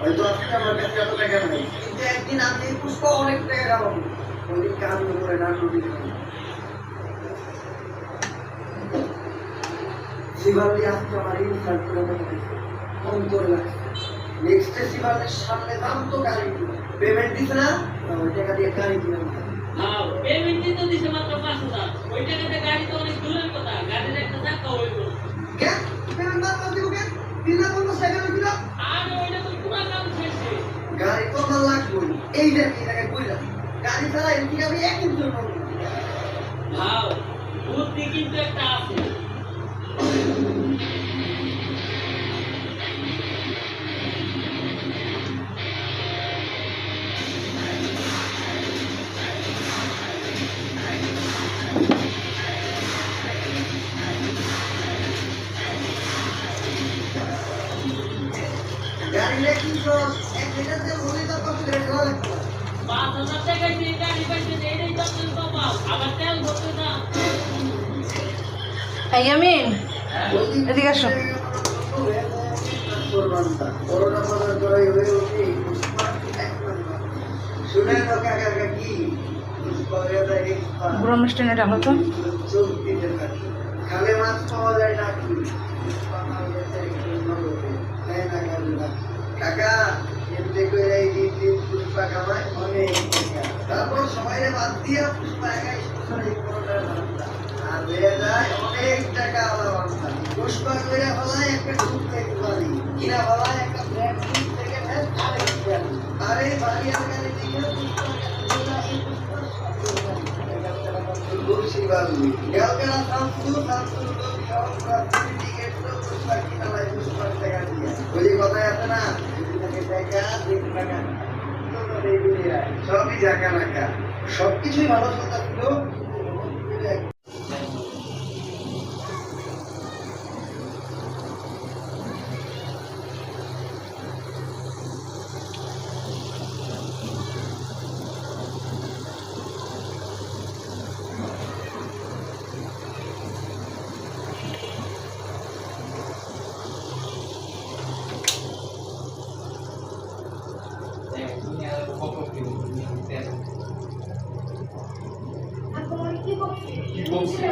হয়তো আজকে আমার কাছে এত টাকা নেই, কিন্তু একদিন আমি পুষ্প অনেক টাকা কামাবো। ওই দিন কাজ করে না শিবালি আজকে আমার ইনসাল্ট করে অন্তর লাগছে। নেক্সট শিবালের সামনে দাম তো গাড়ি পেমেন্ট দিছে না, ওই টাকা দিয়ে গাড়ি কিনে পেমেন্ট দিতে দিছে মাত্র 5,000। ওই টাকাতে গাড়ি তো অনেক দূরের কথা, গাড়ির একটা ধাক্কা হইল। কেন পেমেন্ট না করতে কেন দিলা কোন সেকেন্ড দিলা? আর ওইটা তো পুরো কাম শেষে। গাড়ি তো আমার লাগবে, এই যে এই টাকা কইলা গাড়ি ছাড়া এমনি আমি এক ইঞ্চি করব ভাও বুদ্ধি কিন্তু একটা আছে। গাড়ি লেকিন তো এক লিটার তেল ভরে দাও কত রেট হয়? 5,000 টাকায় যে গাড়ি পাইছে এটাই তো আপনার কপাল, আবার তেল ভরতে না। এই আমিন এদিকে আসো। করোনা বাজার করাই হয়ে উঠি শুনে তো কাকা কি বুড়ো মিষ্টিনে ডালো তো। খালে মাছ পাওয়া যায় না কি কাকা এমনি করে এই দিন পুষ্পা কামায় অনেক তারপর সবাই বাদ দিয়ে পুষ্পা একাই আর বেড়ে যায় অনেক টাকা আলাদা বাংলা পুষ্পা করে ফলায় একটা টুক থেকে বাড়ি কিনা ফলায় একটা ব্র্যান্ড থেকে আরে বাড়ি আর গাড়ি দিকে সবই জায়গা নাকা সবকিছুই ভালো কথা ছিল। কি বলছে?